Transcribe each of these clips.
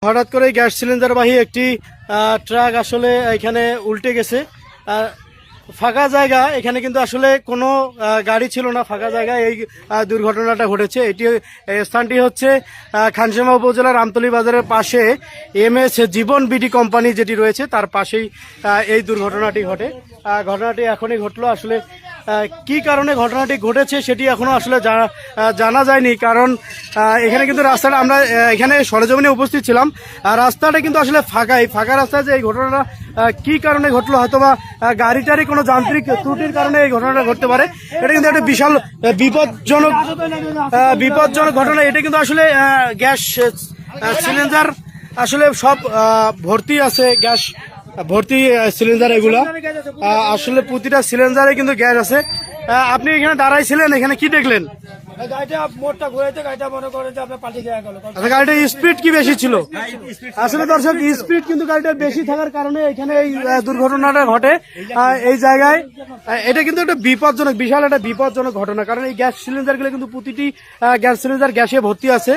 হঠাৎ করে গ্যাস সিলিন্ডারবাহী একটি ট্রাক আসলে এখানে উল্টে গেছে। ফাঁকা জায়গা, এখানে কিন্তু আসলে কোনো গাড়ি ছিল না, ফাঁকা জায়গায় এই দুর্ঘটনাটা ঘটেছে। স্থানটি হচ্ছে খানসামা উপজেলার আমতলী বাজারের পাশে MS জীবন বিডি কোম্পানি যেটি রয়েছে তার পাশেই এই দুর্ঘটনাটি ঘটে। ঘটনাটি এখনই ঘটলো। আসলে কি কারণে ঘটনাটি ঘটেছে সেটি এখনো আসলে জানা যায়নি, কারণ এখানে কিন্তু রাস্তাটা, আমরা এখানে সরেজমিনে উপস্থিত ছিলাম, রাস্তাটা কিন্তু আসলে ফাঁকা রাস্তায় যে এই ঘটনাটা কি কারণে ঘটলো, হয়তোবা গাড়িটারই কোনো যান্ত্রিক ত্রুটির কারণে এই ঘটনাটা ঘটতে পারে। এটা কিন্তু একটা বিশাল বিপজ্জনক ঘটনা। এটা কিন্তু আসলে গ্যাস সিলিন্ডার আসলে সব ভর্তি আছে, গ্যাস ভর্তি সিলিন্ডার, এগুলা আসলে প্রতিটা সিলিন্ডারে কিন্তু গ্যাস আছে। আপনি এখানে দাঁড়াইছিলেন, এখানে কি দেখলেন? গাড়িটার স্পিড কি বেশি ছিল? আসলে দর্শক, স্পিড কিন্তু গাড়িটার বেশি থাকার কারণে এখানে এই দুর্ঘটনাটা ঘটে এই জায়গায়। এটা কিন্তু একটা বিপজ্জনক, বিশাল একটা বিপজ্জনক ঘটনা, কারণ এই গ্যাস সিলিন্ডারগুলো কিন্তু প্রতিটি গ্যাস সিলিন্ডার গ্যাসে ভর্তি আছে।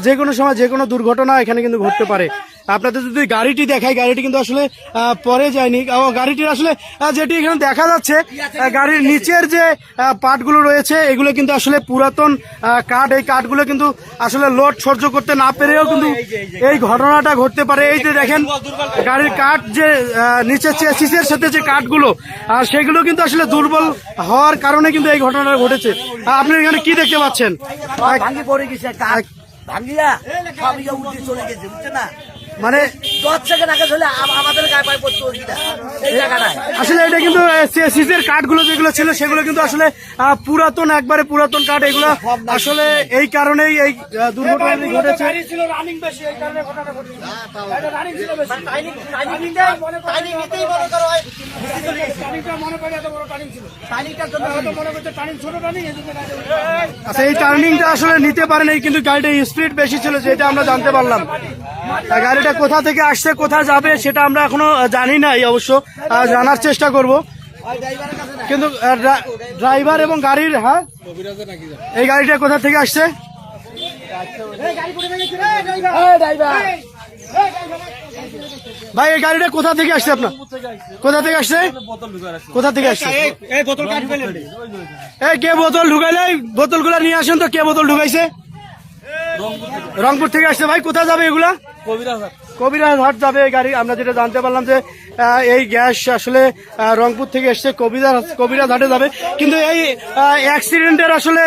যে কোনো সময় যে কোনো দুর্ঘটনা এখানে কিন্তু ঘটতে পারে। আপনাদের যদি গাড়িটি দেখাই, গাড়িটি কিন্তু আসলে পরে যায়নি। গাড়িটির আসলে যেটি এখানে দেখা যাচ্ছে, গাড়ির নিচের যে পার্টগুলো রয়েছে এগুলো কিন্তু আসলে পুরাতন কাঠ। এই কাঠগুলো কিন্তু আসলে লোড সহ্য করতে না পেরেও কিন্তু এই ঘটনাটা ঘটতে পারে। এই যে দেখেন গাড়ির কাঠ, যে নিচে চেসিসের সাথে যে কাঠগুলো, সেগুলো কিন্তু আসলে দুর্বল হওয়ার কারণে কিন্তু এই ঘটনাটা ঘটেছে। আপনি এখানে কি দেখতে পাচ্ছেন? মানে আসলে এটা কিন্তু সিসের কাঠগুলো যেগুলো ছিল সেগুলো কিন্তু আসলে পুরাতন, একবারে পুরাতন কাঠ। এগুলো আসলে এই কারণেই এই দুর্ঘটনাটি ঘটেছে। আচ্ছা, এই টার্নিংটা আসলে নিতে পারেনি, কিন্তু গাড়িটার স্পিড বেশি ছিল, যেটা আমরা জানতে পারলাম। গাড়িটা কোথা থেকে আসছে, কোথায় যাবে সেটা আমরা এখনো জানি না, অবশ্য জানার চেষ্টা করব। কিন্তু ড্রাইভার এবং গাড়ির, হ্যাঁ, এই গাড়িটা কোথা থেকে আসছে? ভাই, এই গাড়িটা কোথা থেকে আসছে? আপনার কোথা থেকে আসছে? কোথা থেকে আসছে? কে বোতল ঢুকাইলে? বোতলগুলা নিয়ে আসেন তো। কে বোতল ঢুকাইছে? রংপুর থেকে আসছে। ভাই, কোথায় যাবে এগুলা? কবিরাজহাট যাবে এই গাড়ি। আমরা যেটা জানতে পারলাম যে এই গ্যাস আসলে রংপুর থেকে এসছে, কবিরাজহাটে যাবে। কিন্তু এই অ্যাক্সিডেন্টের আসলে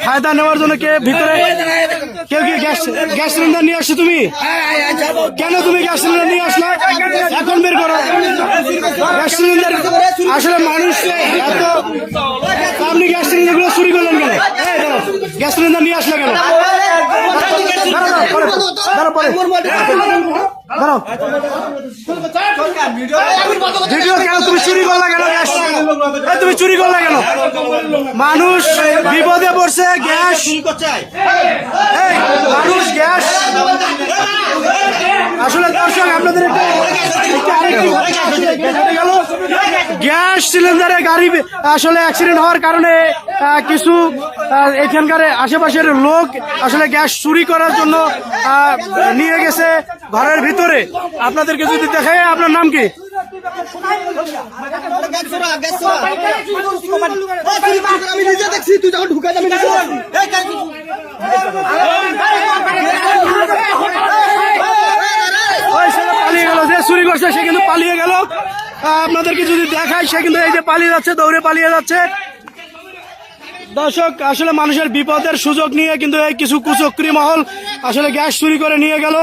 ফায়দা নেওয়ার জন্য কেউ কি গ্যাস সিলিন্ডার নিয়ে আসছো? তুমি কেন তুমি গ্যাস সিলিন্ডার নিয়ে আসলে? এখন বের করো গ্যাস সিলিন্ডার। আসলে মানুষ এত, আপনি গ্যাস সিলিন্ডার গুলো চুরি করলেন কেন? গ্যাস সিলিন্ডার নিয়ে আসলে কেন? ভিডিও কেন? তুমি চুরি করলা কেন? তুমি চুরি করলা কেন? মানুষ বিপদে পড়ছে, গ্যাস, মানুষ গ্যাস। আসলে দর্শক, আপনাদের গ্যাস সিলিন্ডারে গাড়ি আসলে অ্যাক্সিডেন্ট হওয়ার কারণে কিছু এখানকার আশেপাশের লোক আসলে গ্যাস চুরি করার জন্য নিয়ে গেছে ঘরের ভিতরে। আপনাদেরকে যদি দেখাই, আপনার নাম কি? পালিয়ে গেল, যে চুরি করছে সে কিন্তু পালিয়ে গেল। আপনাদেরকে যদি দেখাই, সে কিন্তু এই যে পালিয়ে যাচ্ছে, দৌড়ে পালিয়ে যাচ্ছে। দর্শক, আসলে মানুষের বিপদের সুযোগ নিয়ে কিন্তু এই কিছু কুচক্রী মহল আসলে গ্যাস চুরি করে নিয়ে গেল।